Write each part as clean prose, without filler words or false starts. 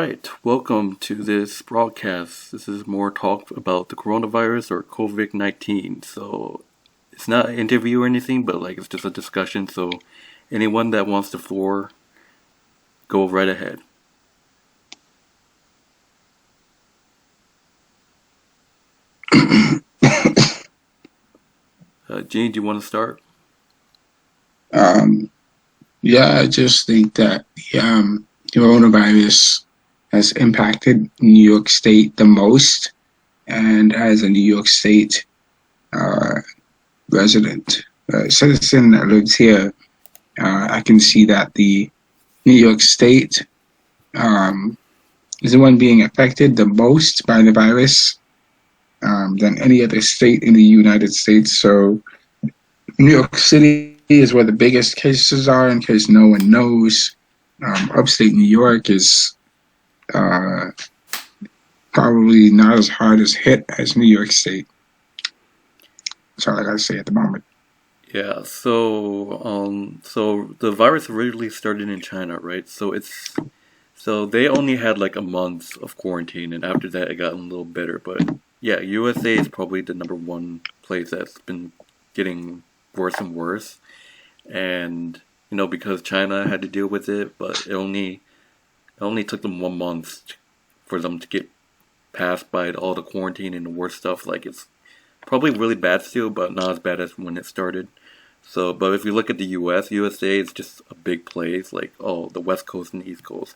right, welcome to this broadcast. This is more talk about the coronavirus or COVID-19. So it's not an interview or anything, but like it's just a discussion. So anyone that wants the floor, go right ahead. Gene, do you want to start? Yeah, I just think that the coronavirus has impacted New York State the most. And as a New York State uh, resident, citizen that lives here, I can see that the New York State um, is the one being affected the most by the virus than any other state in the United States. So New York City is where the biggest cases are, in case no one knows. Upstate New York is uh, probably not as hard as hit as New York State. That's all I gotta say at the moment. Yeah, so the virus originally started in China, right? So they only had like a month of quarantine, and after that it got a little better. But yeah, USA is probably the number one place that's been getting worse and worse. And because China had to deal with it, but it only took them 1 month for them to get past by all the quarantine and the worst stuff. Like it's probably really bad still, but not as bad as when it started. So, but if you look at the USA is just a big place, like the West Coast and the East Coast.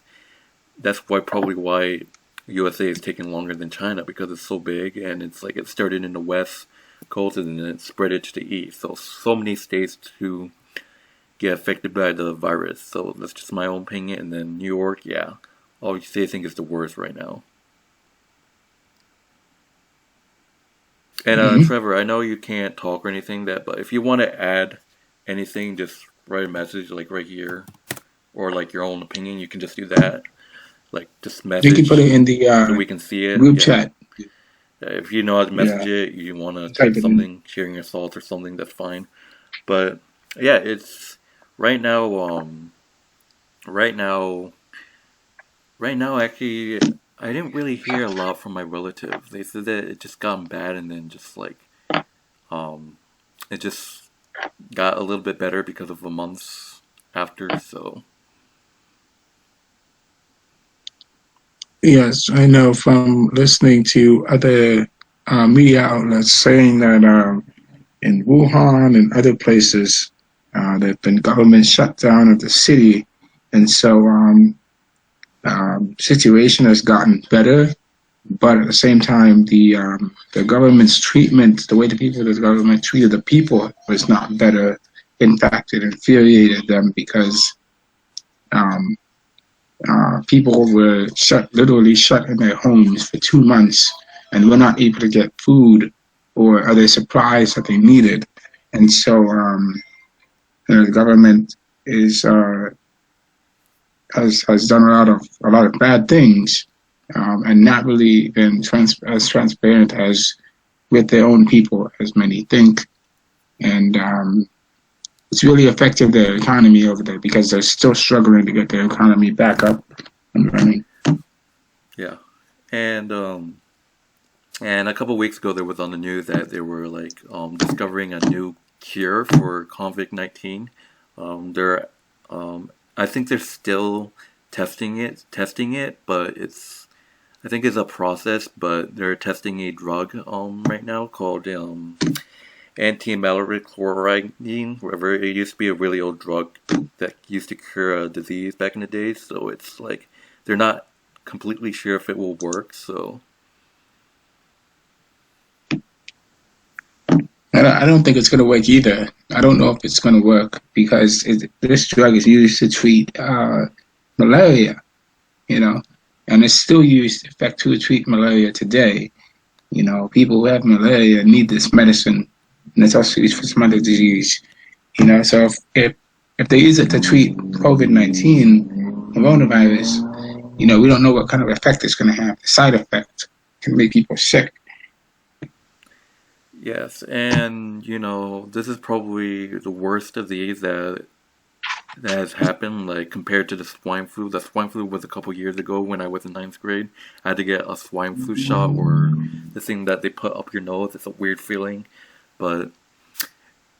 That's probably why USA is taking longer than China, because it's so big, and it's like it started in the West Coast and then it spread it to the East. So many states to get affected by the virus. So that's just my own opinion. And then New York, yeah, obviously I think is the worst right now. And Hmm. Trevor, I know you can't talk or anything but if you want to add anything, just write a message like right here, or like your own opinion. You can just do that. Like just You can put message it in the so we can see it. group Yeah. chat. If you know how to message Yeah, it, you want to type type it in. something, sharing your thoughts or something, that's fine. But yeah, it's right now. Right now, right now, actually, I didn't really hear a lot from my relatives. They said that it just gotten bad, and then just like um, it just got a little bit better because of the months after. So Yes, I know from listening to other media outlets saying that in Wuhan and other places, there have been government shutdown of the city, and so situation has gotten better. But at the same time, the government's treatment, the way the government treated the people, was not better. In fact, it infuriated them because um, people were literally shut in their homes for 2 months, and were not able to get food or other supplies that they needed. And so the government is has done a lot of bad things, and not really been as transparent as with their own people as many think. And it's really affected their economy over there because they're still struggling to get their economy back up and running. yeah, and and a couple of weeks ago, there was on the news that they were like discovering a new cure for COVID-19. They're I think they're still testing it, but I think it's a process. But they're testing a drug right now called anti-malarial chloride, whatever. It used to be a really old drug that used to cure a disease back in the days. So it's like they're not completely sure if it will work. So I don't think it's going to work either. I don't know if it's going to work because this drug is used to treat malaria, you know, and it's still used effectively to treat malaria today. People who have malaria need this medicine, and it's also used for some other disease. So if they use it to treat COVID-19 coronavirus, we don't know what kind of effect it's going to have. The side effect can make people sick. yes, and this is probably the worst of these that that has happened, like compared to the swine flu. The swine flu was a couple years ago when I was in ninth grade. I had to get a swine flu shot, or the thing that they put up your nose. It's a weird feeling, but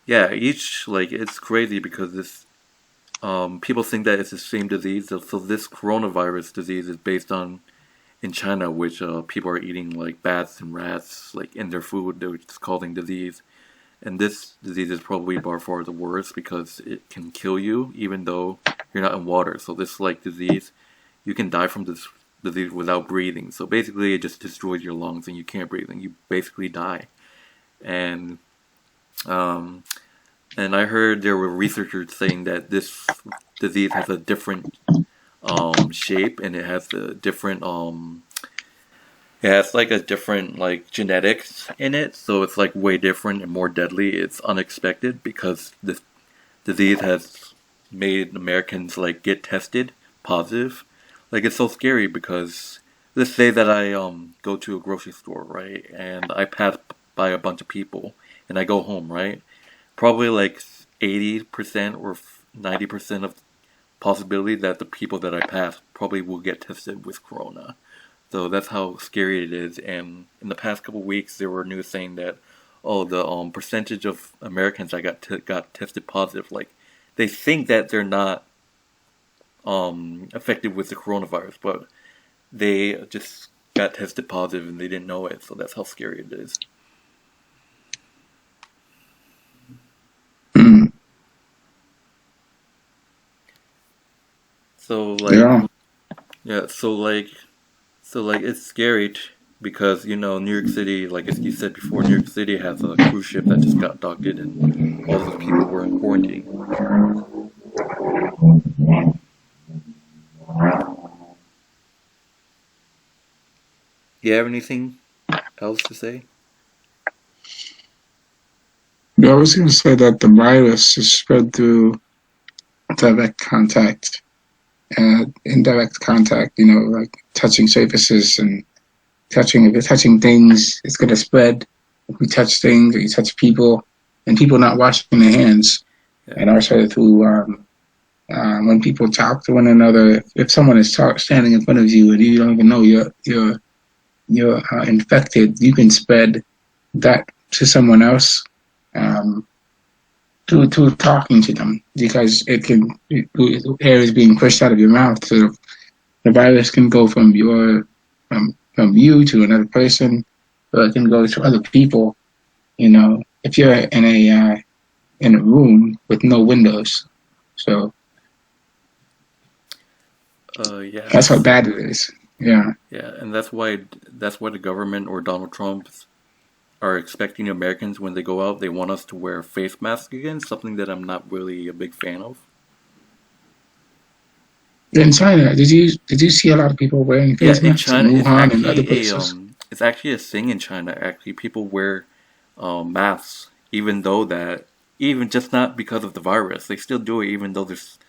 yeah, each like it's crazy because this people think that it's the same disease. So this coronavirus disease is based on in China, which people are eating like bats and rats like in their food, which is causing disease. And this disease is probably by far the worst because it can kill you even though you're not in water. So this like disease, you can die from this disease without breathing. So basically, it just destroys your lungs and you can't breathe and you basically die. And um, and I heard there were researchers saying that this disease has a different shape and it has a different it has like a different like genetics in it, so it's like way different and more deadly. It's unexpected because this disease has made Americans like get tested positive. Like it's so scary because let's say that I go to a grocery store, right, and I pass by a bunch of people and I go home, right? Probably like 80% or 90% of possibility that the people that I pass probably will get tested with corona. So that's how scary it is. And in the past couple of weeks, there were news saying that, oh, the percentage of Americans that got tested positive, like they think that they're not affected with the coronavirus, but they just got tested positive and they didn't know it. So that's how scary it is. Mm. So like Yeah. yeah, so like it's scary because New York City, like as you said before, New York City has a cruise ship that just got docked and all those people were in quarantine. You have anything else to say? Yeah, I was going to say that the virus is spread through direct contact, indirect contact. Like touching surfaces and touching. If you're touching things, it's going to spread. If we touch things, or you touch people, and people not washing their hands, Yeah. and also through when people talk to one another. If someone is standing in front of you and you don't even know you're infected, you can spread that to someone else. Um, to talking to them because air is being pushed out of your mouth, so the virus can go from you to another person, or it can go to other people. If you're in a room with no windows, so Yeah, that's how bad it is. Yeah. yeah, and that's why the government or Donald Trump are expecting Americans when they go out. They want us to wear face masks again, something that I'm not really a big fan of. In China, did you see a lot of people wearing Yeah, face in masks in China, Wuhan and other places? it's actually a thing in China. Actually, people wear masks, even though that even just not because of the virus. They still do it, even though there's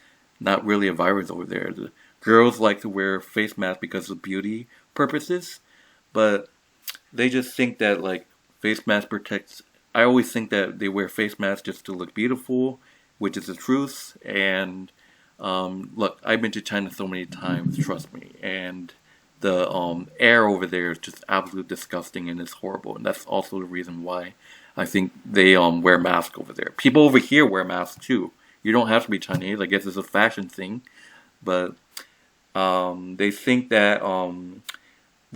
not really a virus over there. The girls like to wear face masks because of beauty purposes, but they just think that like face mask protects. I always think that they wear face masks just to look beautiful, which is the truth. And look, I've been to China so many times, trust me, and the air over there is just absolutely disgusting and it's horrible. And that's also the reason why I think they wear masks over there. People over here wear masks too. You don't have to be Chinese. I guess it's a fashion thing, but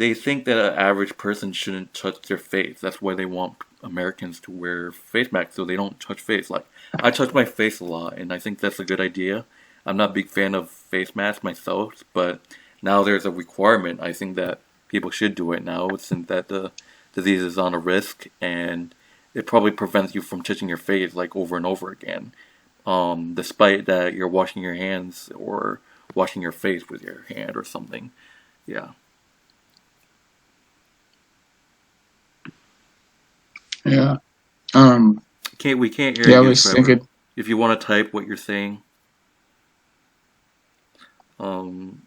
they think that an average person shouldn't touch their face. That's why they want Americans to wear face masks so they don't touch face. Like I touch my face a lot, and I think that's a good idea. I'm not a big fan of face masks myself, but now there's a requirement. I think that people should do it now since that the disease is on a risk, and it probably prevents you from touching your face like over and over again. Despite that you're washing your hands or washing your face with your hand or something. Yeah. Yeah. We can't hear Yeah, I you, was Trevor. thinking If you want to type what you're saying. Um,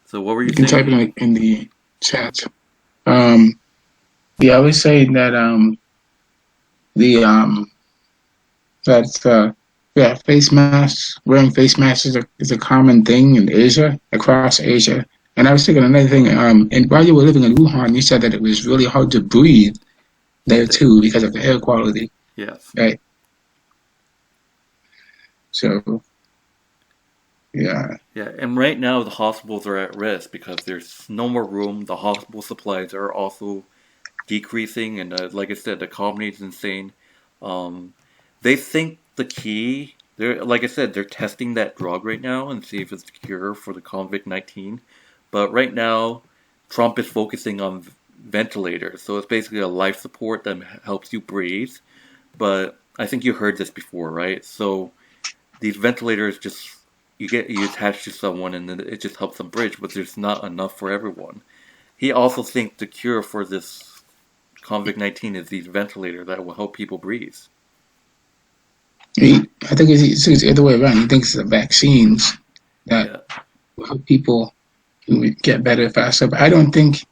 so what were you you can type saying? it in the chat. Um, yeah, I was saying that the that Yeah, face masks. Wearing face masks is a common thing in Asia, across Asia. And I was thinking another thing. And while you were living in Wuhan, you said that it was really hard to breathe there The, too because of the air quality, yes. right? So yeah, Yeah, and right now the hospitals are at risk because there's no more room. The hospital supplies are also decreasing, and like I said, the economy is insane. Um, they think the key, they're like I said, they're testing that drug right now and see if it's the cure for the COVID-19. But right now, Trump is focusing on ventilators, so it's basically a life support that helps you breathe. But I think you heard this before, right? So these ventilators just you attach to someone and then it just helps them bridge, but there's not enough for everyone. He also thinks the cure for this COVID-19 is these ventilators that will help people breathe. I think it's the other way around. He thinks the vaccines that Yeah, will help people get better faster. But I don't think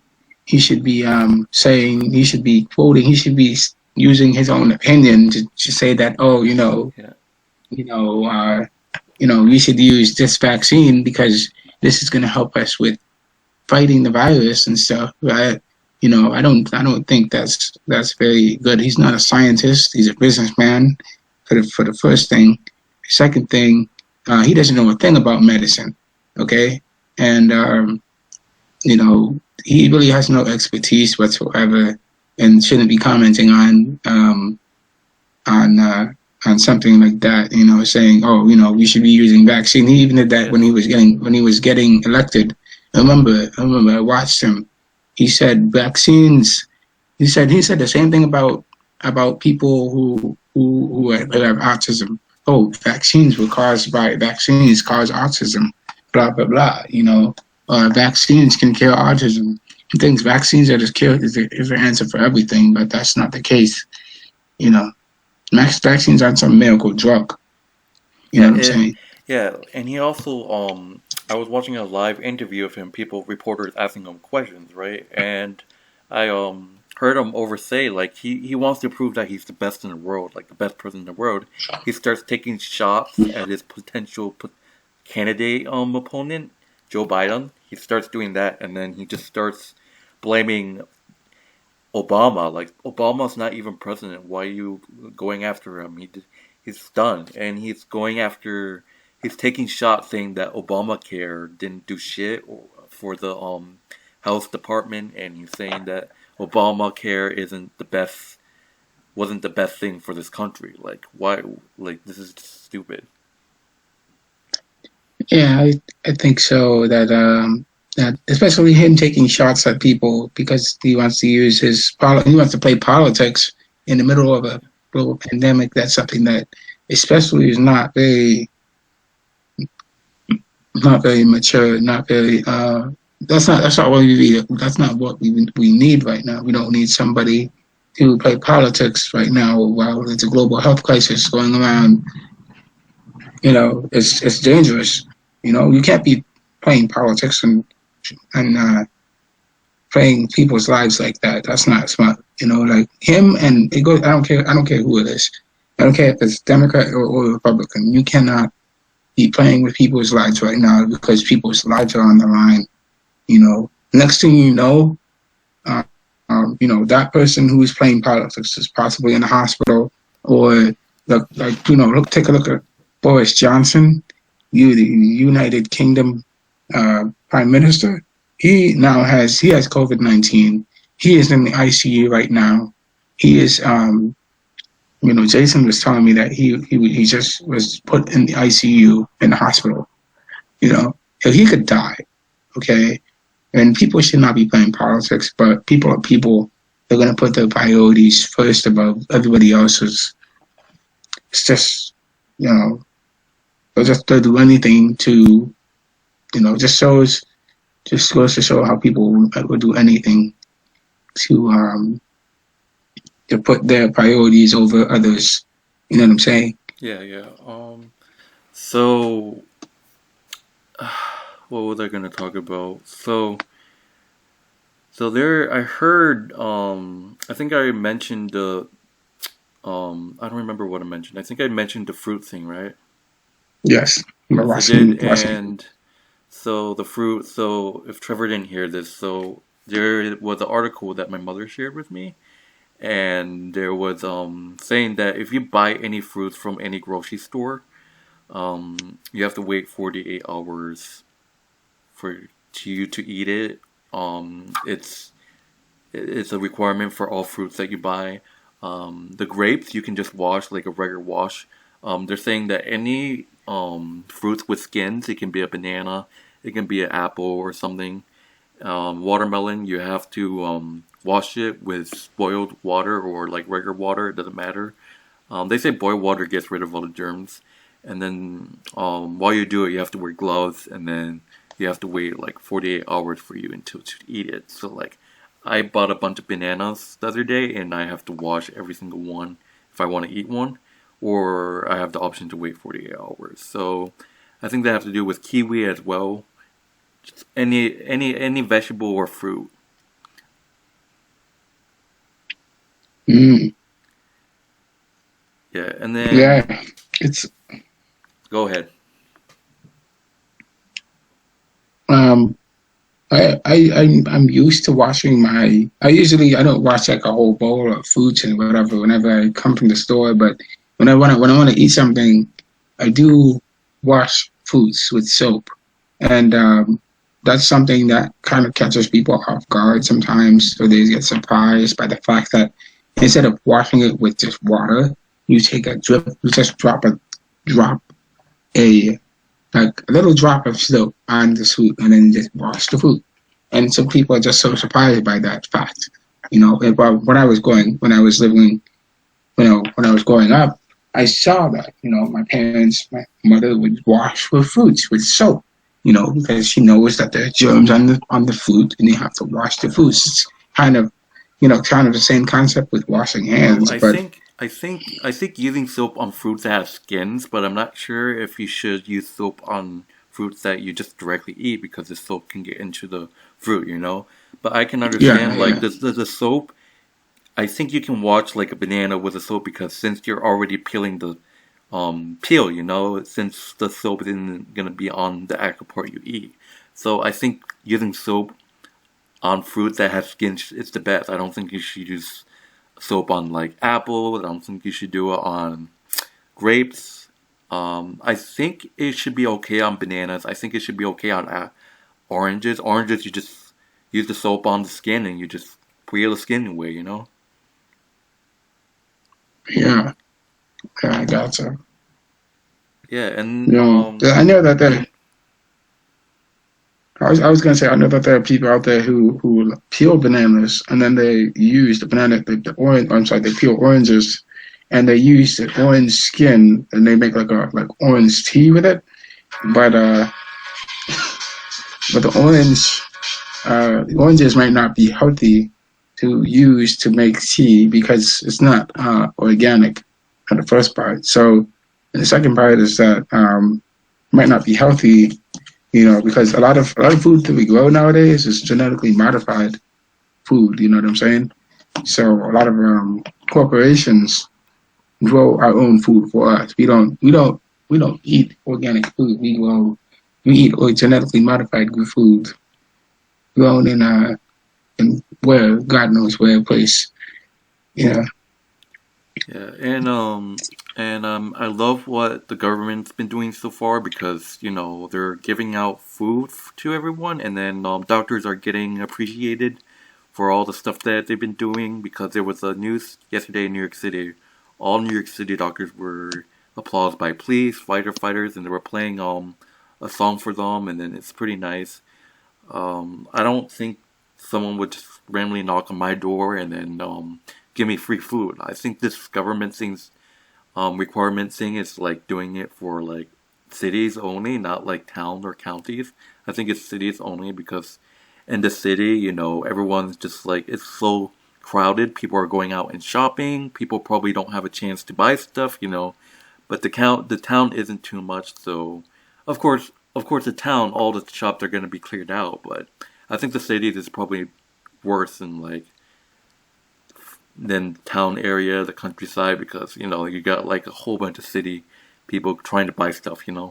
he should be saying, he should be quoting, he should be using his own opinion to say that, oh, yeah, you know, uh, we should use this vaccine because this is going to help us with fighting the virus and stuff. Right? I don't think that's very good. He's not a scientist. He's a businessman. For the first thing, second thing, he doesn't know a thing about medicine. Okay, and he really has no expertise whatsoever, and shouldn't be commenting on on something like that. Saying, "Oh, we should be using vaccine." He even did that yeah, when he was getting elected. I remember. I watched him. He said vaccines. He said the same thing about people who have autism. Oh, vaccines cause autism. Blah blah blah. Vaccines can cure autism. He thinks vaccines are the answer for everything, but that's not the case. You know, max vaccines aren't some miracle drug. You yeah, know what I'm saying? yeah. And he also, I was watching a live interview of him, people, reporters asking him questions, right? And I heard him oversay like he wants to prove that he's the best in the world, like the best person in the world. He starts taking shots at his potential candidate opponent, Joe Biden. He starts doing that, and then he just starts blaming Obama. Like Obama's not even president. Why are you going after him? He's done, and he's going after. He's taking shots saying that Obamacare didn't do shit for the health department, and he's saying that Obamacare isn't the best, wasn't the best thing for this country. Like why? Like this is just stupid. Yeah, I think so. That especially him taking shots at people because he wants to use he wants to play politics in the middle of a global pandemic. That's something that especially is not very mature, not very. That's not what we need. That's not what we need right now. We don't need somebody to play politics right now while there's a global health crisis going around. It's dangerous. You can't be playing politics and playing people's lives like that. That's not smart. Like him and it goes. I don't care. I don't care who it is. I don't care if it's Democrat or Republican. You cannot be playing with people's lives right now because people's lives are on the line. Next thing you know, that person who is playing politics is possibly in the hospital or take a look at Boris Johnson, the United Kingdom Prime Minister. He has COVID-19. He is in the ICU right now. He is Jason was telling me that he just was put in the ICU in the hospital. If he could die, okay. And people should not be playing politics, but people are people. They're going to put their priorities first above everybody else's. It's just, they'll do anything to, just goes to show how people would do anything to to put their priorities over others. You know what I'm saying? Yeah, yeah. So what was I gonna talk about? So there, I heard. I think I mentioned I don't remember what I mentioned. I think I mentioned the fruit thing, right? Yes, but Yes, I did. Washington. And so the fruit. So if Trevor didn't hear this, so there was an article that my mother shared with me, and there was saying that if you buy any fruits from any grocery store, you have to wait 48 hours for you to eat it. It's a requirement for all fruits that you buy. The grapes you can just wash like a regular wash. They're saying that any fruits with skins, it can be a banana, it can be an apple or something. Watermelon, you have to wash it with boiled water or like regular water. It doesn't matter. They say boiled water gets rid of all the germs, and then while you do it, you have to wear gloves, and then you have to wait like 48 hours for you until to eat it. So like, I bought a bunch of bananas the other day, and I have to wash every single one if I want to eat one, or I have the option to wait 48 hours. So I think that have to do with kiwi as well. Just any vegetable or fruit. Mm, Yeah, and then yeah, it's go ahead. um. I'm used to washing my. I don't wash like a whole bowl of fruits and whatever whenever I come from the store, but when I want to eat something, I do wash fruits with soap, and that's something that kind of catches people off guard sometimes, so they get surprised by the fact that instead of washing it with just water, you just drop a like a little drop of soap on the fruit and then just wash the fruit. And some people are just so surprised by that fact. When I was when I was living, when I was growing up, I saw that, my mother would wash her fruits with soap, because she knows that there are germs on the fruit and you have to wash the fruits. It's kind of, kind of the same concept with washing Well, hands, but I think using soap on fruits that have skins, but I'm not sure if you should use soap on fruits that you just directly eat because the soap can get into the fruit, you know. But I can yeah, understand like yeah, the soap. I think you can wash like a banana with a soap because since you're already peeling the peel, you know, since the soap isn't gonna be on the actual part you eat. So I think using soap on fruit that has skins is the best. I don't think you should use soap on like apple. I don't think you should do it on grapes. I think it should be okay on bananas. I think it should be okay on oranges. Oranges, you just use the soap on the skin and you just peel the skin away, you know? yeah. I gotcha. Yeah, and I know that I was gonna say I know that there are people out there who will peel bananas and then they use the orange. I'm sorry, they peel oranges and they use the orange skin and they make like orange tea with it. But the oranges might not be healthy to use to make tea because it's not organic at the first part. So the second part is that might not be healthy, because a lot of food that we grow nowadays is genetically modified food. You know what I'm saying? So a lot of corporations grow our own food for us. We don't eat organic food. We eat genetically modified good food grown in where God knows where place. Yeah, yeah, and I love what the government's been doing so far because you know they're giving out food to everyone, and then doctors are getting appreciated for all the stuff that they've been doing because there was a news yesterday in New York City. All New York City doctors were applauded by police, firefighters, and they were playing a song for them, and then it's pretty nice. I don't think someone would just randomly knock on my door and then give me free food. I think this government thing's requirement thing is like doing it for like cities only, not like towns or counties. I think it's cities only because in the city, you know, everyone's just like it's so crowded. People are going out and shopping. People probably don't have a chance to buy stuff, you know. But the town isn't too much, so of course, the town, all the shops are going to be cleared out. But I think the cities is probably worse in like than town area, the countryside, because you got like a whole bunch of city people trying to buy stuff. Hmm.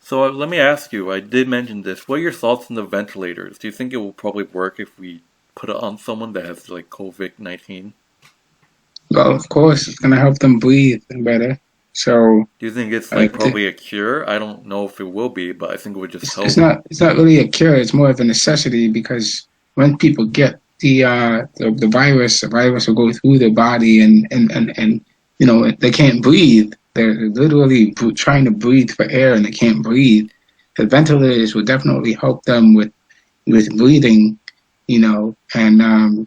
So let me ask you, I did mention this. What are your thoughts on the ventilators? Do you think it will probably work if we put it on someone that has like COVID-19? Well, of course, it's gonna help them breathe better. So Do you think it's I like think probably a cure? I don't know if it will be, but I think it would just it's help. not really a cure. It's more of a necessity because when people get the virus, the virus will go through their body and they can't breathe. They're literally trying to breathe for air and they can't breathe. The ventilators will definitely help them with breathing, and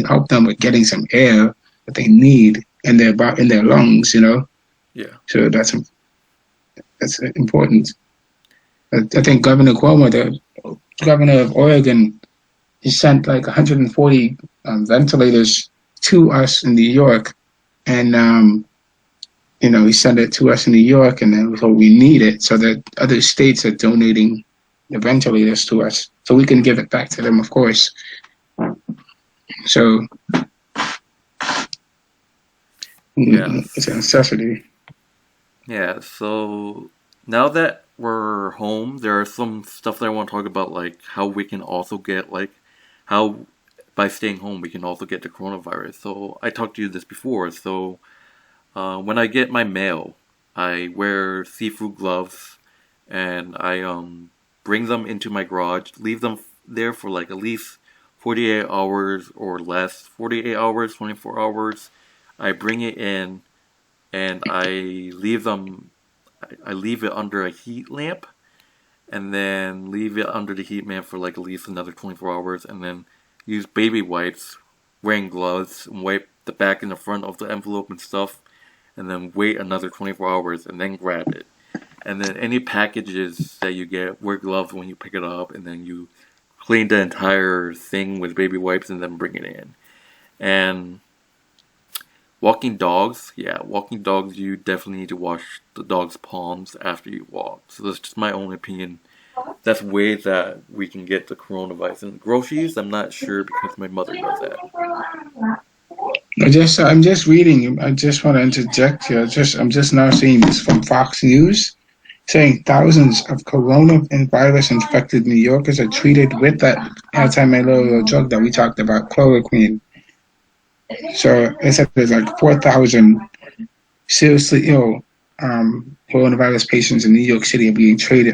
help them with getting some air that they need in their lungs. Yeah. So that's important. I think Governor Cuomo, the governor of Oregon, he sent like 140 ventilators to us in New York, and he sent it to us in New York, and then so we need it, so that other states are donating the ventilators to us, so we can give it back to them, of course. So Yeah. it's a necessity. Yeah, so now that we're home, there are some stuff that I want to talk about, like how we can also get, like, how by staying home we can also get the coronavirus. So I talked to you this before. So when I get my mail, I wear seafood gloves and I bring them into my garage, leave them there for like at least 48 hours or less, 48 hours, 24 hours. I bring it in and I leave it under a heat lamp and then leave it under the heat lamp for like at least another 24 hours and then use baby wipes, wearing gloves, and wipe the back and the front of the envelope and stuff and then wait another 24 hours and then grab it. And then any packages that you get, wear gloves when you pick it up and then you clean the entire thing with baby wipes and then bring it in. And walking dogs, yeah, walking dogs, you definitely need to wash the dog's palms after you walk. So that's just my own opinion. That's ways that we can get the coronavirus. And groceries, I'm not sure because my mother does that. I'm just reading. I just want to interject here. I'm just now seeing this from Fox News, saying thousands of coronavirus infected New Yorkers are treated with that antimalarial drug that we talked about, chloroquine. So it said there's like 4,000 seriously ill coronavirus patients in New York City are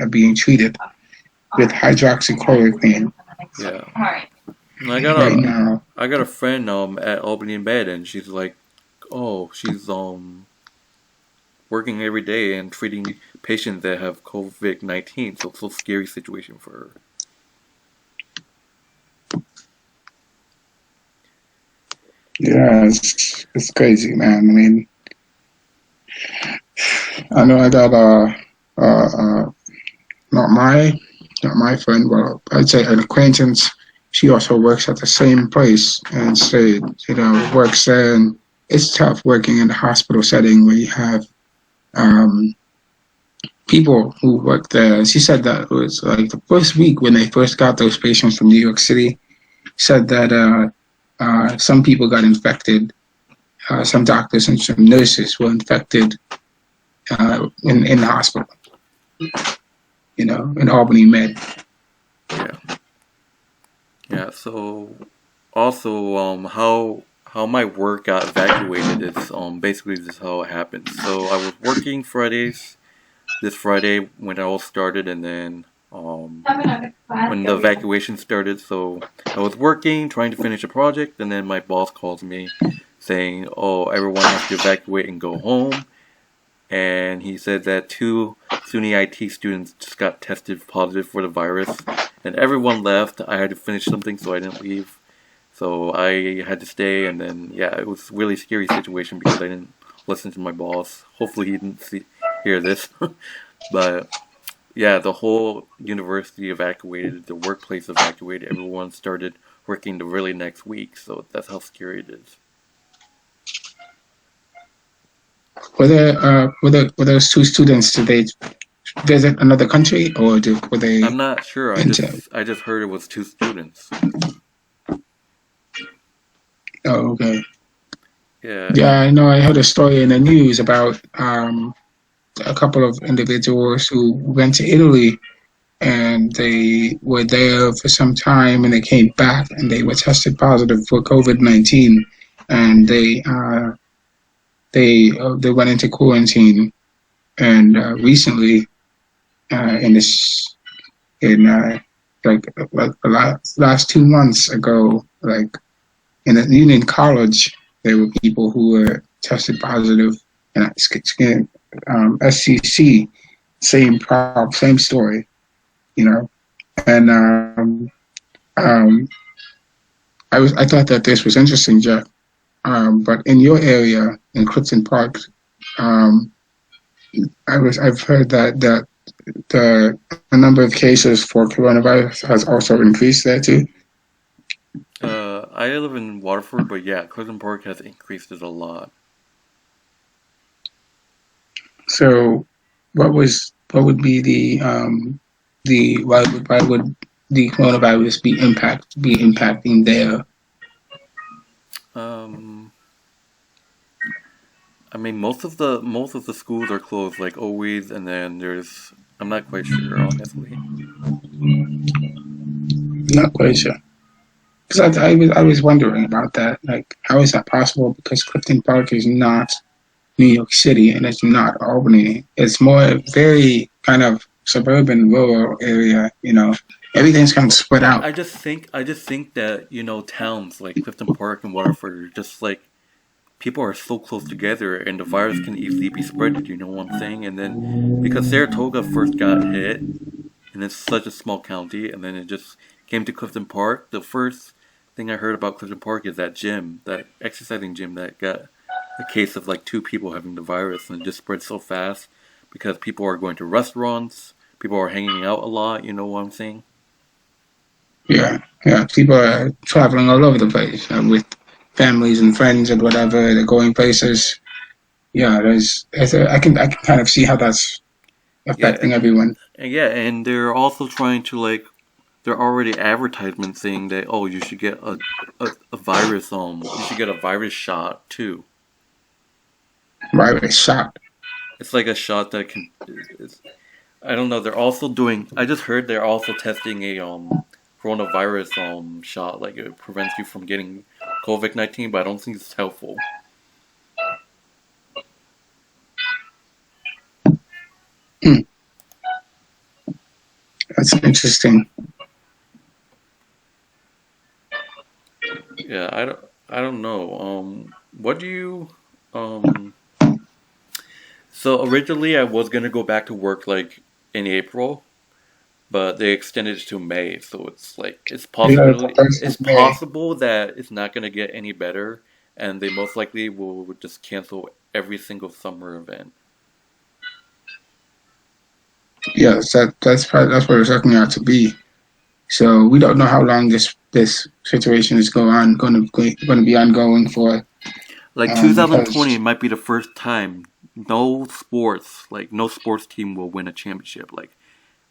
being treated with hydroxychloroquine Yeah. And right now. I got a friend at Albany in Bed and she's like, oh, she's working every day and treating patients that have COVID-19. So it's a scary situation for her. Yeah, it's crazy, man. I mean, I know I got not my friend, well, I'd say an acquaintance. She also works at the same place and said, works there, and it's tough working in the hospital setting where you have um, people who work there. She said that it was like the first week when they first got those patients from New York City, said that some people got infected. Some doctors and some nurses were infected in the hospital, in Albany Med. Yeah. Yeah, so also how my work got evacuated is basically this is how it happened. So I was working this Friday when it all started and then when the evacuation started. So I was working, trying to finish a project, and then my boss calls me saying, oh, everyone has to evacuate and go home. And he said that 2 SUNY IT students just got tested positive for the virus. And everyone left. I had to finish something, so I didn't leave. So I had to stay, and then, yeah, it was a really scary situation because I didn't listen to my boss. Hopefully he didn't hear this. But, yeah, the whole university evacuated, the workplace evacuated. Everyone started working the really next week, so that's how scary it is. Were those two students, did they visit another country, or were I'm they not sure. into? I just heard it was two students. Oh, okay. Yeah, Yeah, and I know. I heard a story in the news about a couple of individuals who went to Italy and they were there for some time and they came back and they were tested positive for COVID-19 and they went into quarantine and recently in this in like the last 2 months ago, like in a Union College, there were people who were tested positive, and SCC, same story, you know. And um, I thought that this was interesting, Jeff. But in your area in Clifton Park, um, I've heard that the number of cases for coronavirus has also increased there too. I live in Waterford, but yeah, Clifton Park has increased it a lot. So, what would be the why would the coronavirus be impacting there? Um, I mean, most of the schools are closed, like always, and then there's I'm not quite sure, honestly. Not quite sure. Because I was wondering about that. Like, how is that possible? Because Clifton Park is not New York City and it's not Albany. It's more very kind of suburban, rural area. You know, everything's kind of spread out. I just think that towns like Clifton Park and Waterford are just like people are so close together, and the virus can easily be spread. You know what I'm saying? And then because Saratoga first got hit, and it's such a small county, and then it just came to Clifton Park. The first thing I heard about Clifton Park is that exercising gym that got a case of like two people having the virus, and it just spread so fast because people are going to restaurants, people are hanging out a lot. You know what I'm saying? Yeah, yeah. People are traveling all over the place with families and friends and whatever. They're going places. Yeah, I can kind of see how that's Yeah, affecting everyone. and they're also trying to like they're already advertisement saying that oh you should get a virus you should get a virus shot too. Virus shot. It's like a shot that can. I don't know. They're also doing. I just heard they're also testing a coronavirus shot. Like it prevents you from getting COVID-19, but I don't think it's helpful. Hmm, that's interesting. Yeah, I don't know. What do you um? So originally I was gonna go back to work like in April, but they extended it to May. So it's like Yeah, the first of it's May. possible that it's not gonna get any better, and they most likely will just cancel every single summer event. Yes, that's what it's looking out to be. So we don't know how long this situation is going to be ongoing for. Like Because 2020 might be the first time no sports team will win a championship. Like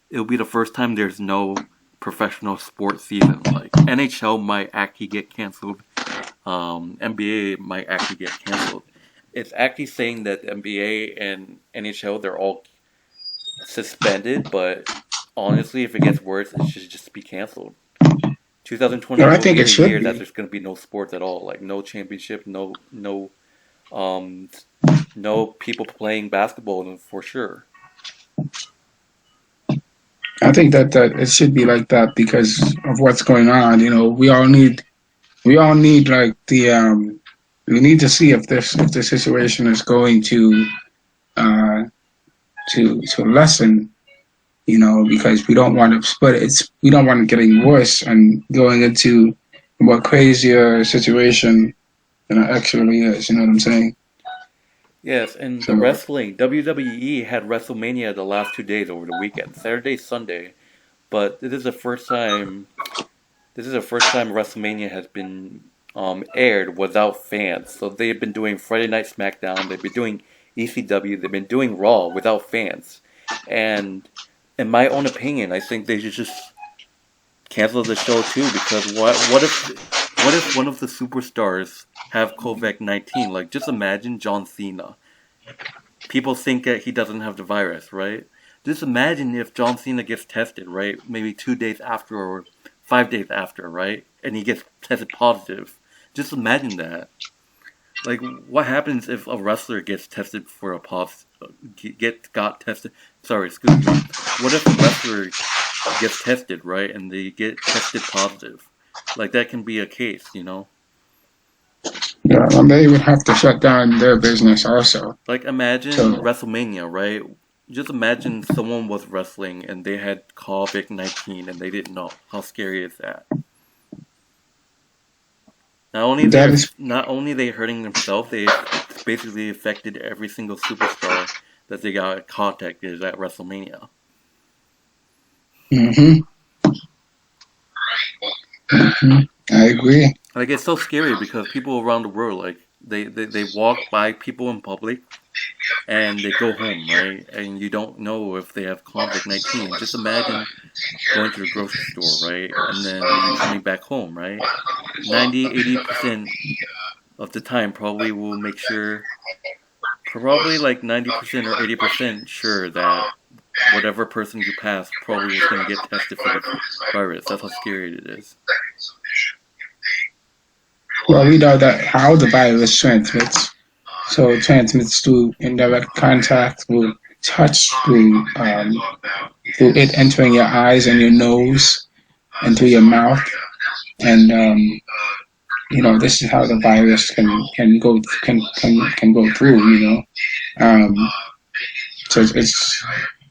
it'll be the first time there's no professional sports season. Like NHL might actually get canceled. NBA might actually get canceled. It's actually saying that the NBA and NHL they're all suspended, but honestly, if it gets worse, it should just be canceled. 2020 I will think be it the should year that be. there's going to be no sports at all. Like no championship, um, no people playing basketball for sure. I think that it should be like that because of what's going on. You know, we all need like the we need to see if the situation is going uh to lessen. You know, because we don't want to split it. We don't want it getting worse and going into a more crazier situation than it actually is. You know what I'm saying? Yes, and the So wrestling, WWE had WrestleMania the last 2 days over the weekend, Saturday, Sunday. But this is the first time WrestleMania has been aired without fans. So they've been doing Friday Night SmackDown, they've been doing ECW, they've been doing Raw without fans. And in my own opinion, I think they should just cancel the show too, because what if one of the superstars have COVID-19? Like, just imagine John Cena. People think that he doesn't have the virus, right? Just imagine if John Cena gets tested, right? Maybe 2 days after or 5 days after, right? And he gets tested positive. Just imagine that. Like, what happens if a wrestler gets tested for a got tested? Sorry, excuse me. What if a wrestler gets tested, right, and they get tested positive? Like, that can be a case, you know. Yeah, and they would have to shut down their business also. Like, imagine So WrestleMania, right? Just imagine someone was wrestling and they had COVID-19 and they didn't know. How scary is that? that is, Not only they hurting themselves, they basically affected every single superstar that they got contacted at WrestleMania. hmm I agree. Like, it's so scary because people around the world, like, they walk by people in public and they go home, right? And you don't know if they have COVID-19. Just imagine going to the grocery store, right? And then you coming back home, right? 80% of the time probably will make sure, probably like 90% or 80% sure that whatever person you pass probably is going to get tested for the virus. That's how scary it is. Well, we know that how the virus transmits. So it transmits through indirect contact, through touch, through it entering your eyes and your nose, and through your mouth. And this is how the virus can go through. So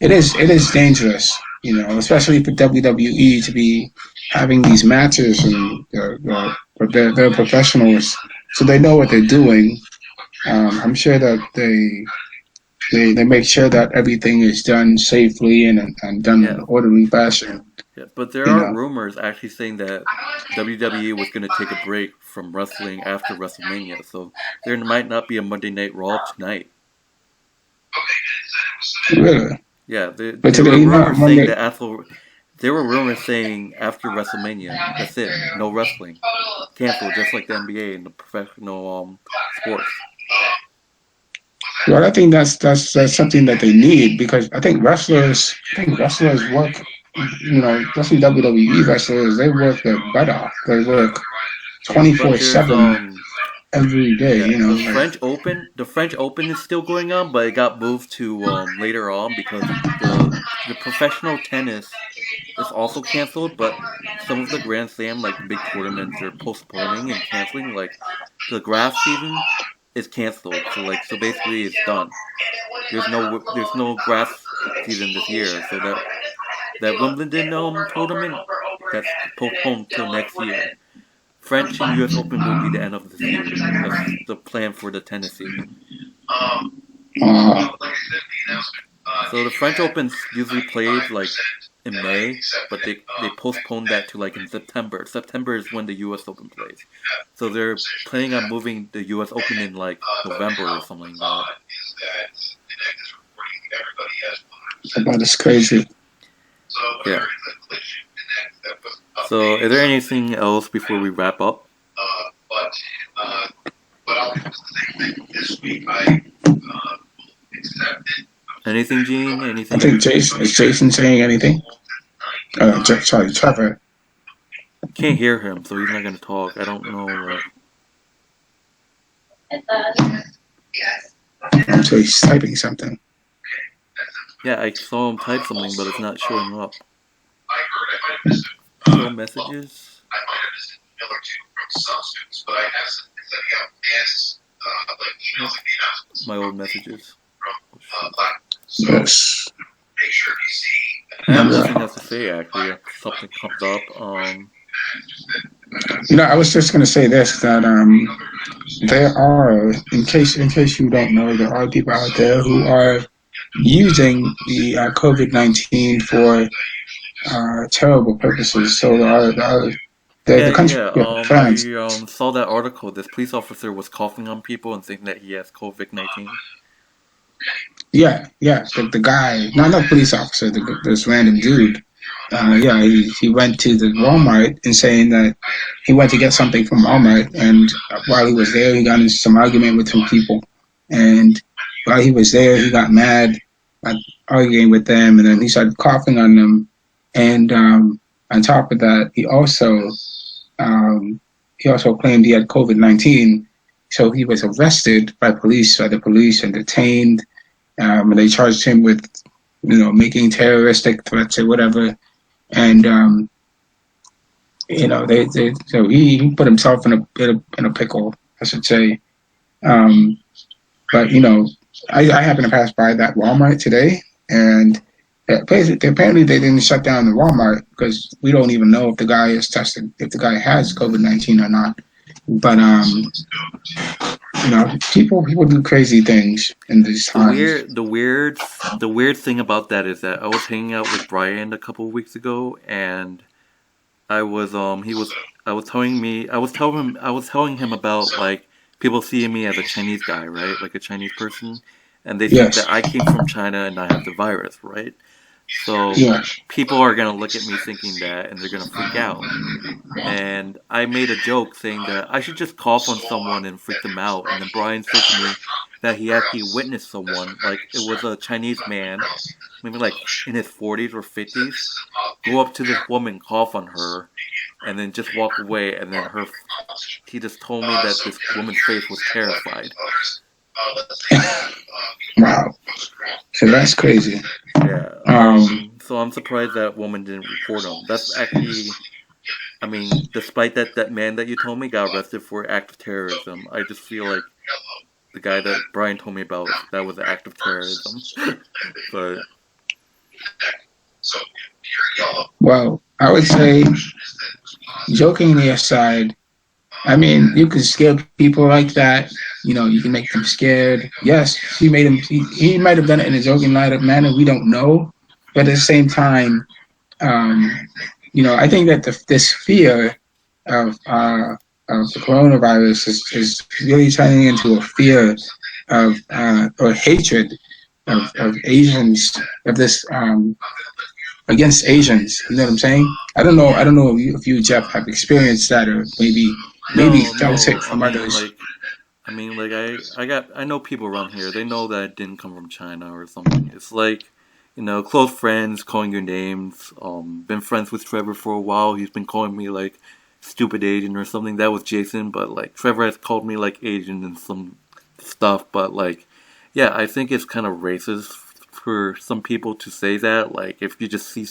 it is dangerous. Especially for WWE to be having these matches, and they're professionals, so they know what they're doing. I'm sure that they make sure that everything is done safely and done in an orderly fashion. Yeah, but there are rumors actually saying that WWE was going to take a break from wrestling after WrestleMania, so there might not be a Monday Night Raw tonight. Really? Yeah, there were rumors saying after WrestleMania, that's it, no wrestling, canceled, just like the NBA and the professional sports. Well, I think that's something that they need, because I think wrestlers work. Especially WWE wrestlers, they work their butt off. They work 24/7 every day. Yeah, the French Open is still going on, but it got moved to later on because the professional tennis is also canceled. But some of the Grand Slam, like big tournaments, are postponing and canceling. Like the grass season is canceled, so basically it's done. There's no grass season this year, so that Wimbledon tournament that's postponed till next year. French and U.S. Open will be the end of the season. That's the plan for the tennis season. So the French Open usually plays like in May, but they postponed that to like in September. September is when the U.S. Open plays. So they're planning on moving the U.S. Open in like November or something like that. That is crazy. Yeah. So, is there anything else before we wrap up? Anything, Gene? Anything? I think is Jason saying anything? Sorry, Trevor. Can't hear him, so he's not going to talk. I don't know. So he's typing something. Yeah, I saw him type something, but it's not showing up. So messages. My old messages. Yes. I have nothing else to say actually. If something comes up, I was just going to say this, that there are, in case you don't know, there are people out there who are using the COVID-19 for terrible purposes. So the country France. I saw that article. This police officer was coughing on people and thinking that he has COVID-19. yeah. The guy, not a police officer, this random dude. Yeah, he went to the Walmart and saying that he went to get something from Walmart, and while he was there, he got into some argument with some people, and while he was there, he got mad at arguing with them, and then he started coughing on them, and on top of that, he also claimed he had COVID-19, so he was arrested by the police, and detained. And they charged him with, making terroristic threats or whatever. And so he put himself in a pickle, I should say. But I happened to pass by that Walmart today, and apparently they didn't shut down the Walmart because we don't even know if the guy is tested, if the guy has COVID-19 or not. But people do crazy things in these times. The weird thing about that is that I was hanging out with Brian a couple of weeks ago, and I was telling him about like people seeing me as a Chinese guy, right? Like a Chinese person, and they think Yes. that I came from China and I have the virus, right? So Yes. people are gonna look at me thinking that, and they're gonna freak out. And I made a joke saying that I should just cough on someone and freak them out. And then Brian said to me that he actually witnessed someone, like it was a Chinese man, maybe like in his 40s or 50s, go up to this woman, cough on her, and then just walk away. And then he just told me that this woman's face was terrified. Wow. So that's crazy. Yeah. So I'm surprised that woman didn't report him. That's actually, I mean, despite that man that you told me got arrested for act of terrorism, I just feel like the guy that Brian told me about, that was an act of terrorism. But Well, I would say, jokingly aside, I mean, you can scare people like that. You can make them scared. Yes, he made him. He might have done it in a joking manner. We don't know, but at the same time, I think that this fear of the coronavirus is really turning into a fear of or hatred of Asians, of this against Asians. You know what I'm saying? I don't know. If you Jeff have experienced that, or maybe felt it from others. I know people around here. They know that I didn't come from China or something. It's like, close friends calling your names. Been friends with Trever for a while. He's been calling me like stupid Asian or something. That was Jason, but like Trever has called me like Asian and some stuff. But like, yeah, I think it's kind of racist for some people to say that. Like, if you just see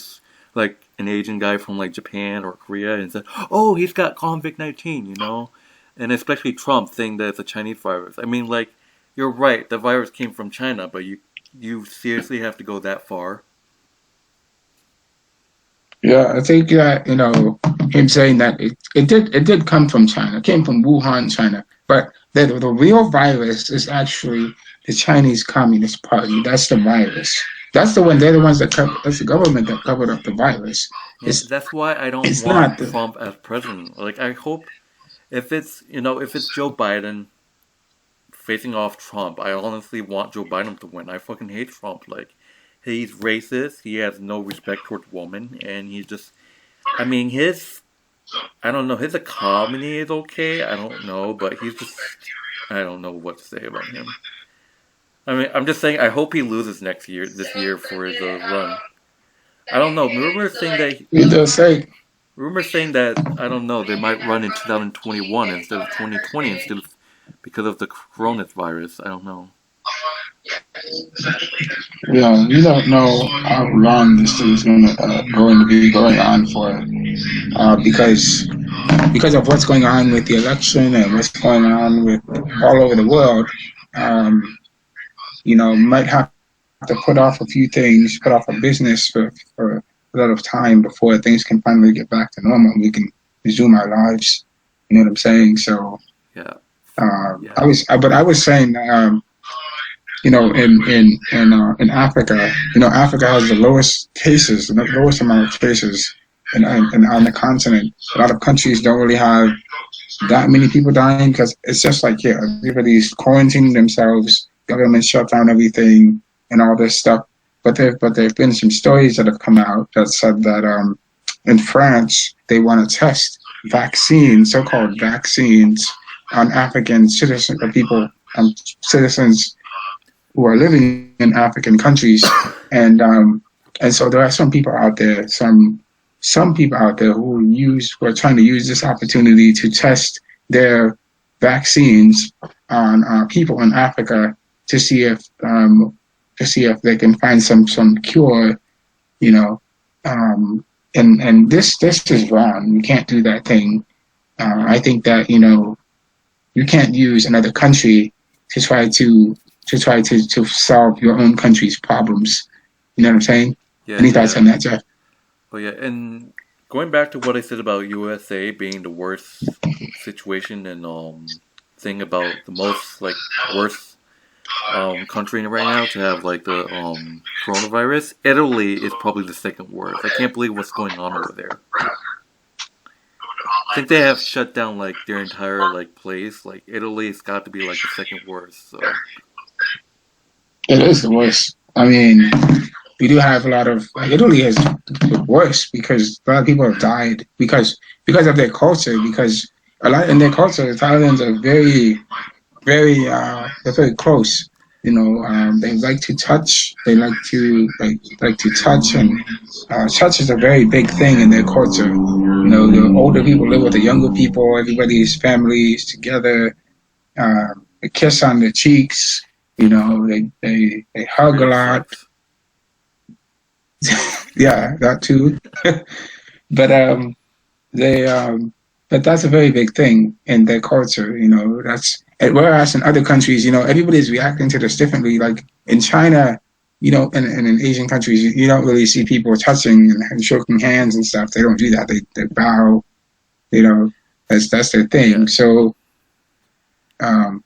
like an Asian guy from like Japan or Korea and say, "Oh, he's got COVID-19," and especially Trump saying that it's a Chinese virus. I mean, like, you're right, the virus came from China, but you seriously have to go that far? Yeah, I think that him saying that it did come from China. It came from Wuhan, China. But the real virus is actually the Chinese Communist Party. That's the virus. That's the one. They're the ones that's the government that covered up the virus. Yeah, that's why I don't It's want not the. Trump as president. Like, I hope if it's Joe Biden facing off Trump, I honestly want Joe Biden to win. I fucking hate Trump. Like, he's racist. He has no respect towards women, and he's just. I mean, I don't know. His economy is okay. I don't know, but he's just. I don't know what to say about him. I mean, I'm just saying. I hope he loses this year for his run. I don't know. Rumors saying that I don't know. They might run in 2021 instead of 2020 because of the coronavirus. I don't know. Yeah, you don't know how long this is going to be going on for, because of what's going on with the election and what's going on with all over the world. Might have to put off a few things, put off a business for a lot of time before things can finally get back to normal and we can resume our lives. You know what I'm saying? So, Yeah. I was saying, in Africa, Africa has the lowest amount of cases on the continent. A lot of countries don't really have that many people dying because it's just like here, everybody's quarantining themselves. Government shut down everything. and all this stuff. But there've been some stories that have come out that said that in France they want to test vaccines, so-called vaccines, on African citizens or people, citizens who are living in African countries, and and so there are some people out there, some people out there who are trying to use this opportunity to test their vaccines on people in Africa to see if they can find some cure, you know. And this is wrong. You can't do that thing. I think that you can't use another country to try to solve your own country's problems. You know what I'm saying? Yeah, Any thoughts yeah. on that, Jeff? Oh yeah, and going back to what I said about USA being the worst situation and thing about the most like worst country right now to have like the coronavirus, Italy is probably the second worst. I can't believe what's going on over there. I think they have shut down like their entire like place. Like Italy's got to be like the second worst. So It is the worst. I mean, we do have a lot of like, Italy is the worst because a lot of people have died because of their culture. Because a lot in their culture, Italians are they're very close. They like to touch. They like to touch, and touch is a very big thing in their culture. The older people live with the younger people. Everybody's family is together. A kiss on the cheeks. They hug a real lot. sex. Yeah, that too. But they but that's a very big thing in their culture. Whereas in other countries, everybody's reacting to this differently. Like in China, and in Asian countries, you don't really see people touching and shaking hands and stuff. They don't do that. They bow. That's their Yeah. thing. So um,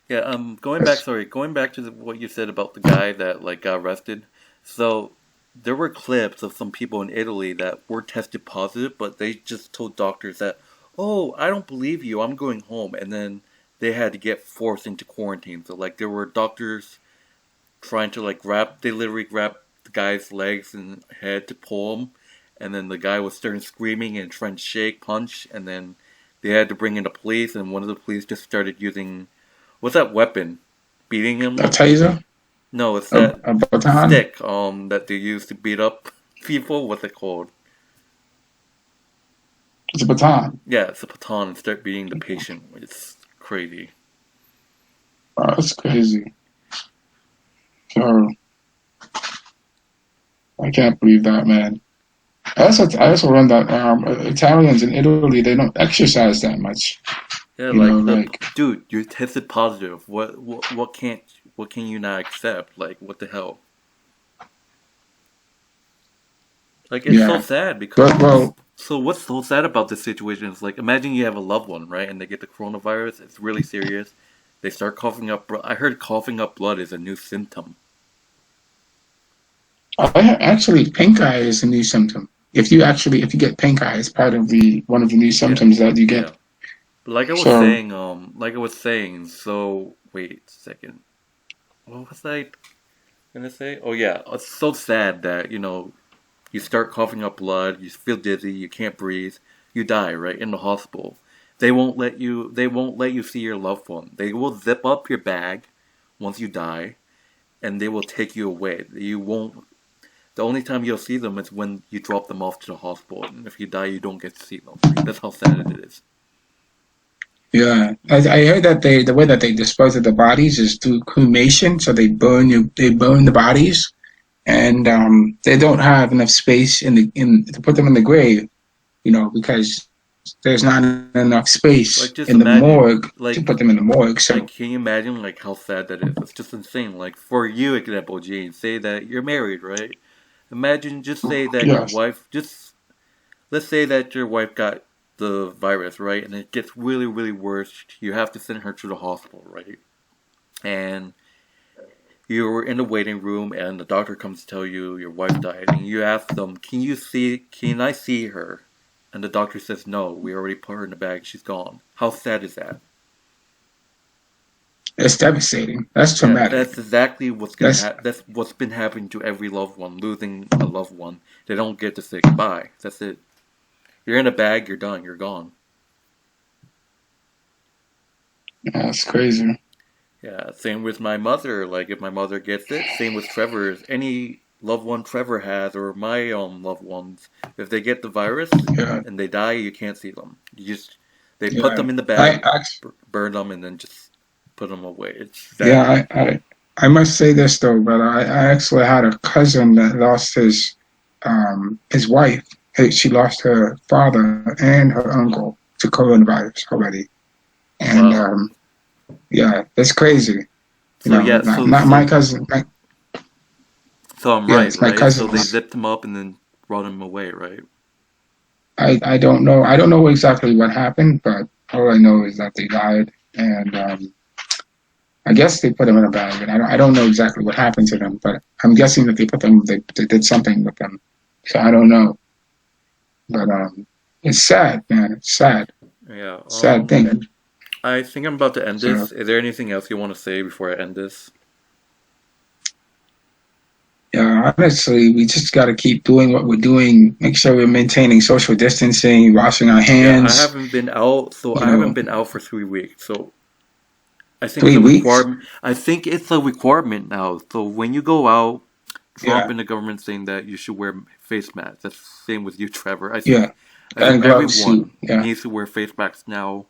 Yeah, going back to what you said about the guy that like got arrested. So there were clips of some people in Italy that were tested positive, but they just told doctors that, "Oh, I don't believe you. I'm going home." And then they had to get forced into quarantine. So like there were doctors trying to like they literally grabbed the guy's legs and head to pull him, and then the guy was starting screaming and trying to shake, punch, and then they had to bring in the police, and one of the police just started using what's that weapon? Beating him? a taser, No, it's that a baton, stick that they use to beat up people. What's it called? it's a baton. Yeah, it's a baton and start beating the patient. It's crazy. Wow, that's crazy. So I can't believe that, man. I also learned that Italians in Italy they don't exercise that much. Yeah, You know, like the like dude, you're tested positive. What can you not accept? Like what the hell? Like it's so yeah. sad But because well, so what's so sad about this situation is like imagine you have a loved one, right, and they get the coronavirus. It's really serious. They start coughing up. I heard coughing up blood is a new symptom. actually pink eye is a new symptom. If you get pink eye, it's part of the one of the new Yeah, symptoms that you get. yeah. But like I was So saying, so wait a second. What was I gonna say? Oh yeah, it's so sad that you start coughing up blood, you feel dizzy, you can't breathe, you die right in the hospital. They won't let you see your loved one. They will zip up your bag once you die and they will take you away. You won't The only time you'll see them is when you drop them off to the hospital, and if you die you don't get to see them. That's how sad it is. yeah, I heard that the way that they dispose of the bodies is through cremation. So they burn the bodies, and they don't have enough space in to put them in the grave. Because there's not enough space Like just in the imagine morgue to put them in the morgue. like So can you imagine like how sad that is? It's just insane. Like for you example, Gene, say that you're married, right? Imagine just say that your yes, wife just let's say that your wife got the virus, right? And it gets really, really worse. You have to send her to the hospital, right? And you're in the waiting room and the doctor comes to tell you your wife died and you ask them, can I see her? And the doctor says, no, we already put her in the bag, she's gone. How sad is that? It's devastating. That's Yeah, traumatic. that's exactly what's gonna That's happen. That's what's been happening to every loved one, losing a loved one. They don't get to say goodbye. That's it. You're in a bag. You're done. You're gone. that's crazy. Yeah. Same with my mother. Like if my mother gets it. Same with Trevor's. Any loved one Trevor has, or my loved ones, if they get the virus Yeah, and they die, you can't see them. You just they put yeah. them in the I bag, actually, burn them, and then just put them away. It's that. yeah, I must say this though, but I actually had a cousin that lost his wife. She lost her father and her uncle to coronavirus already, and Wow. yeah, it's crazy. You So know, yeah. not my cousin. So I'm Yeah, right, it's my right? So they cousin's. zipped him up and then brought him away, right? I don't know. I don't know exactly what happened, but all I know is that they died, and I guess they put them in a bag, and I don't know exactly what happened to them, but I'm guessing that they did something with them. So I don't know, but it's sad, man. It's sad, Yeah. sad thing. I think I'm about to end So this. Is there anything else you want to say before I end this? yeah, honestly, we just got to keep doing what we're doing. Make sure we're maintaining social distancing, washing our Yeah, I hands. haven't been out, so You I haven't know, been out for 3 weeks. So I think it's three a weeks. requirement. I think it's a requirement now. So when you go out, Trump Yeah, and the government saying that you should wear face masks. That's the same with you, Trevor. yeah, I think and gloves too. everyone Yeah, needs to wear face masks now.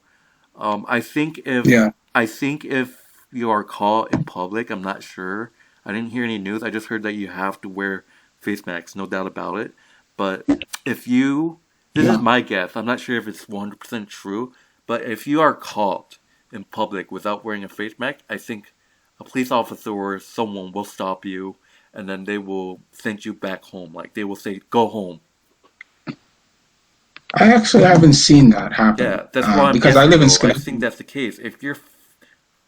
yeah. I think if you are caught in public, I'm not sure. I didn't hear any news. I just heard that you have to wear face masks, no doubt about it. But if you, this is Yeah. my guess. I'm not sure if it's 100% true. But if you are caught in public without wearing a face mask, I think a police officer or someone will stop you, and then they will send you back home. Like they will say, "Go home." I actually haven't seen that happen Yeah, that's what I'm because I guessing live in though. I think Schenectady. that's the case. If you're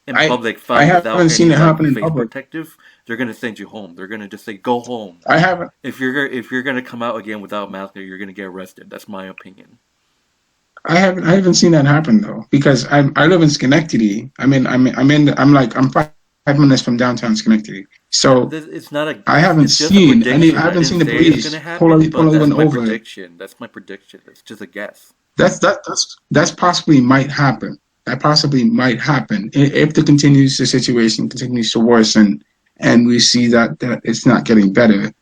in I public I found without haven't any seen it like happen in face public. protective, they're gonna send you home. They're gonna just say go home. I haven't If you're gonna come out again without a mask, you're gonna get arrested. That's my opinion. I haven't seen that happen though because I live in Schenectady. I'm 5 minutes from downtown Schenectady. Yeah, So it's not a. I haven't It's just a seen any. I prediction. I haven't didn't seen the say it's gonna police happen, but pull that's anyone my over. prediction. That's my prediction. It's just a guess. That's possibly might happen. That possibly might happen if the situation continues to worsen, and we see that it's not getting better.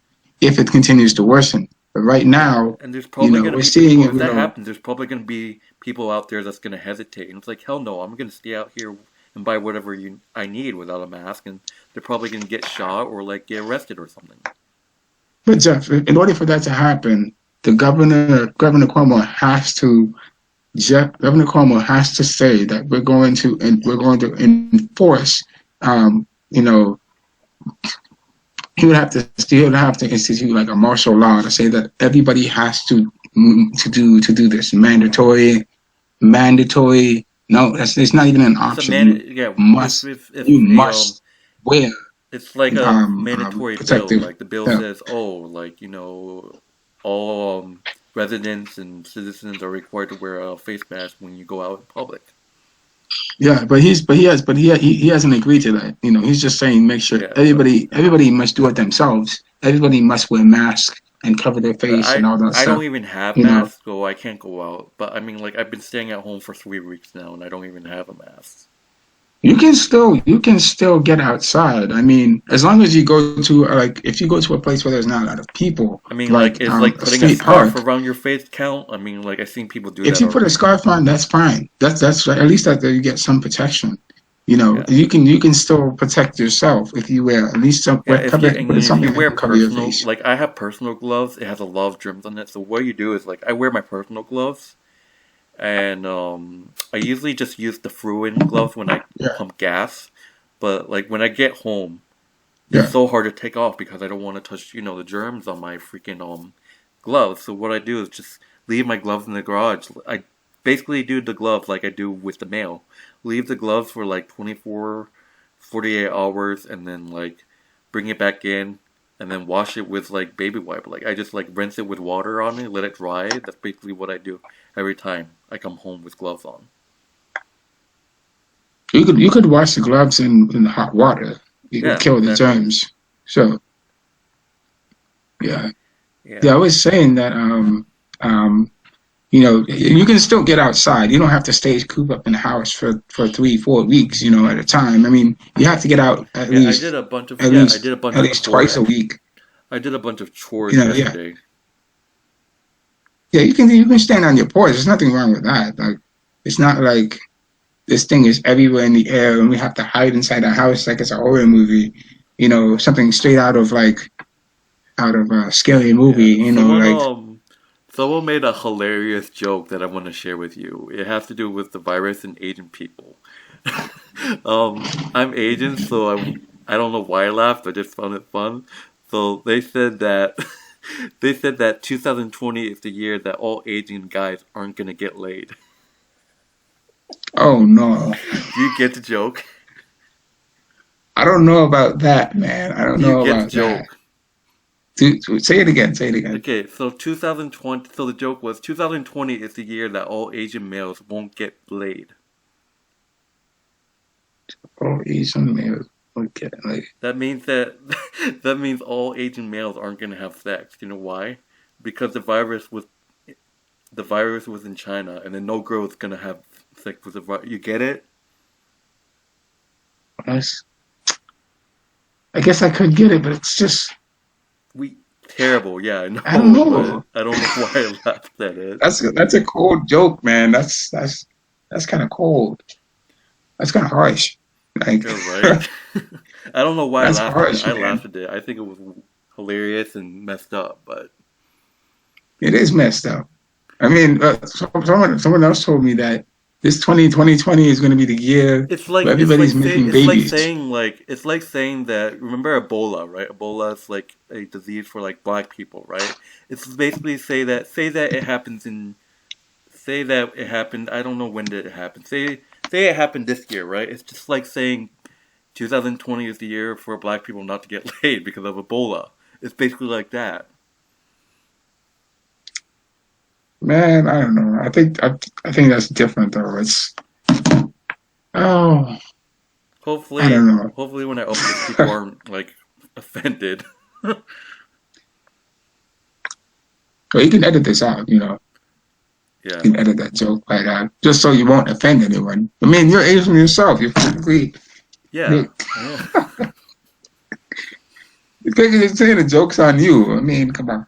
If it continues to worsen, but right Yeah, now, and there's probably gonna we're be seeing people. it. If that happens, there's probably gonna be people out there that's gonna hesitate, and it's like, hell no, I'm gonna stay out here and buy whatever I need without a mask, and they're probably gonna get shot or like get arrested or something. But Jeff, in order for that to happen, Governor Cuomo has to Governor Cuomo has to say that we're going to enforce. You know, he would have to institute like a martial law to say that everybody has to do this mandatory. No, it's not even an It's a option. man. Yeah, You if a must wear it's like a mandatory bill. protective. Like the bill Yeah. says, oh, like all residents and citizens are required to wear a face mask when you go out in public. Yeah, he hasn't agreed to that. He's just saying make sure Yeah, everybody must do it themselves. Everybody must wear masks and cover their but face and all that I don't stuff. even have You know, masks, so I can't go out. But I mean, like I've been staying at home for 3 weeks now, and I don't even have a mask. you can still get outside. I mean, as long as you go to like if you go to a place where there's not a lot of people, I mean, like like is like a putting a state scarf park. around your face count? I mean, like I've seen people do If that you put a already. scarf on, that's fine. That's at least that you get some protection. Yeah. You can still protect yourself if you wear at least Yeah, if you put if you something that wear can cover your personal, face. like I have personal gloves, it has a lot of germs on it. So what you do is like I wear my personal gloves, and I usually just use the throw-in gloves when I Yeah, pump gas. But like when I get home, it's yeah. so hard to take off because I don't want to touch the germs on my freaking gloves. So what I do is just leave my gloves in the garage. I basically do the gloves like I do with the mail. Leave the gloves for like 24, 48 hours, and then like bring it back in, and then wash it with like baby wipe. Like I just like rinse it with water on it, let it dry. That's basically what I do every time I come home with gloves on. You could wash the gloves in hot water. You could Yeah, kill the exactly. germs. So yeah, Yeah. yeah. I was saying that um you can still get outside. You don't have to stay cooped up in the house for 3 4 weeks, at a time. I mean, you have to get out at Yeah, least at I did least a bunch at of least twice a week. I did a bunch of chores Yeah, yesterday. yeah. You can stand on your porch. There's nothing wrong with that. Like, it's not like this thing is everywhere in the air and we have to hide inside the house like it's a horror movie. Something straight out of a scary movie. Yeah. Like, Someone made a hilarious joke that I want to share with you. It has to do with the virus and Asian people. I'm Asian, so I don't know why I laughed. I just found it fun. So they said that 2020 is the year that all Asian guys aren't gonna get laid. oh no, Do you get the joke? I don't know about that, man. I don't Do you know get the about that. joke? Say it again. Say it again. Okay, so 2020. So the joke was 2020 is the year that all Asian males won't get laid. Oh, Asian male. Okay, like, That means that that means all Asian males aren't gonna have sex. You know why? Because the virus was in China, and then no girl is gonna have sex with the virus. You get it? that's, I guess I could get it, but it's just, We terrible. Yeah, I I don't know, but know. I don't know why I laughed at it. That's a cold joke, man. That's kind of cold. That's kind of harsh. Like, You're right. I don't know why I that's laughed at it. harsh, I man. laughed at it. I think it was hilarious and messed up, but It is messed up. I mean, someone else told me that this 2020 is going to be the year where everybody's making babies. it's like saying that remember Ebola, right? Ebola is like a disease for like black people, right? It's basically say that it happens in say that it happened. I don't know when did it happen. Say it happened this year, right? It's just like saying 2020 is the year for black people not to get laid because of Ebola. It's basically like that. Man, I don't know. I think that's different though. Oh, I don't know. Hopefully when I upload this, people aren't like offended. Well, you can edit this out. You Yeah, can edit that joke right out, just so you won't offend anyone. I mean, you're Asian yourself. You're physically, yeah, you're, I know. you're saying the joke's on you. I mean, come on.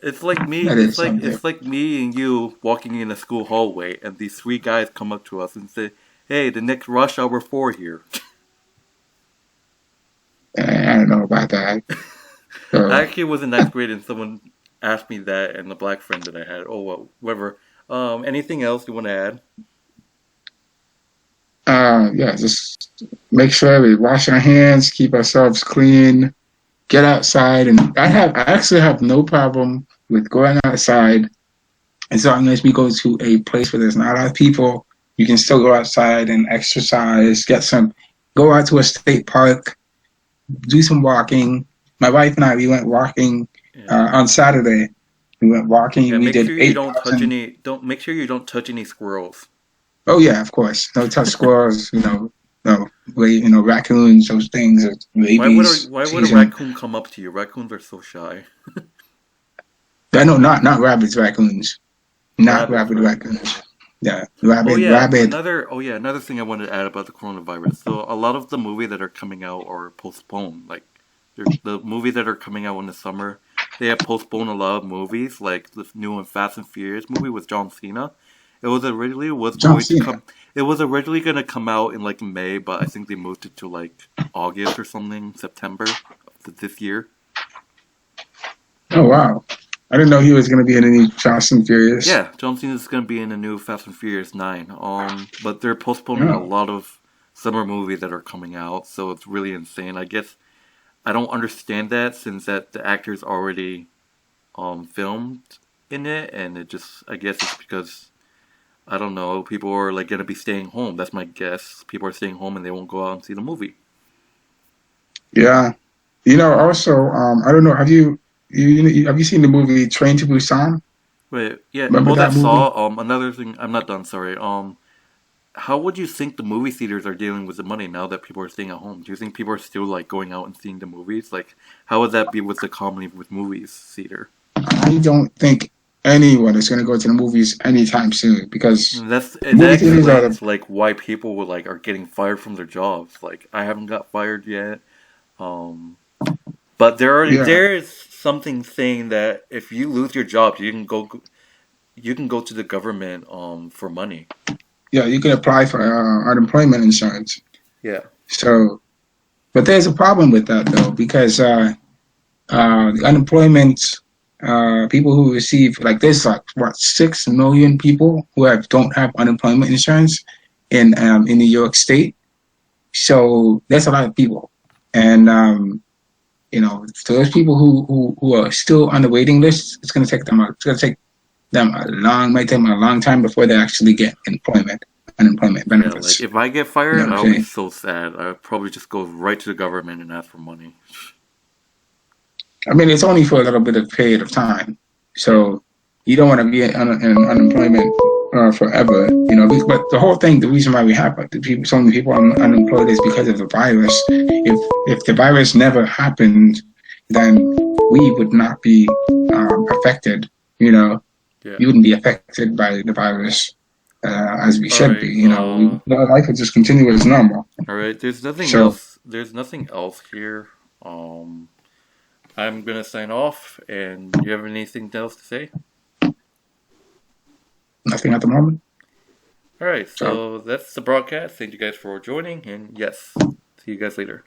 It's like me. That is It's something. like me and you walking in a school hallway, and these three guys come up to us and say, "Hey, the next rush hour 4 here." I don't know about that. I So, actually was in ninth grade, and someone asked me that, and the black friend that I had. Oh well, whatever. Anything else you want to add? yeah, just make sure we wash our hands, keep ourselves clean, get outside, and I actually have no problem with going outside as long as we go to a place where there's not a lot of people. You can still go outside and exercise, go out to a state park, do some walking. My wife and I, we went walking Yeah. on Saturday. We went Yeah. walking. We Make did sure you don't touch 8,000. any. Don't make sure you don't touch any squirrels. Oh yeah, of course. No touch squirrels. No, raccoons. Those things. Rabies Why would a season. raccoon come up to you? Raccoons are so shy. I know, not rabbits, raccoons. Not Rabbits, rabid right? raccoons. Yeah, rabid. Another thing I wanted to add about the coronavirus. So a lot of the movies that are coming out are postponed. Like the movies that are coming out in the summer, they have postponed a lot of movies. Like this new and Fast and Furious movie with John Cena. John Cena. It was originally gonna come out in like May, but I think they moved it to like August or something, September of this year. Oh wow. I didn't know he was going to be in any Fast and Furious. Yeah, John Cena is gonna be in the new Fast and Furious 9. But they're postponing a Oh, lot of summer movies that are coming out, so it's really insane. I guess I don't understand that since that the actors already filmed in it, and it just I guess it's because I don't know people are like gonna be staying home. That's my guess. People are staying home and they won't go out and see the movie. yeah. Also, I don't know. Have you seen the movie Train to Busan? Wait, yeah. Remember Oh, that that movie? saw. Another thing. I'm not done. Sorry. how would you think the movie theaters are dealing with the money now that people are staying at home? Do you think people are still like going out and seeing the movies? Like, how would that be with the comedy with movies theater? I don't think anyone is going to go to the movies anytime soon because That movie theaters are explains the like why people would like are getting fired from their jobs. Like, I haven't got fired yet. Um, but yeah there is something saying that if you lose your job, you can go to the government for money. yeah you can apply for unemployment insurance. Yeah. So, but there's a problem with that though because the unemployment people who receive like there's like what 6 million people who don't have unemployment insurance in New York State. So that's a lot of people, and to those people who are still on the waiting list, it's going to take them a long might take them a long time before they actually get unemployment Yeah, like benefits. if I get You know fired, what I'm I'll be saying? so sad. I'll probably just go right to the government and ask for money. I mean, it's only for a little bit of period of time, Yeah. so you don't want to be in unemployment forever. But the whole thing, the reason why we have so many people unemployed is because of the virus. If the virus never happened, then we would not be affected. You know, Yeah. we wouldn't be affected by the virus as we All should be. right. Life would just continue as normal. All right. There's nothing So else. There's nothing else here. Um, I'm gonna sign off. And you have anything else to say? nothing at the moment. All right. So. So that's the broadcast. Thank you guys for joining. And yes, see you guys later.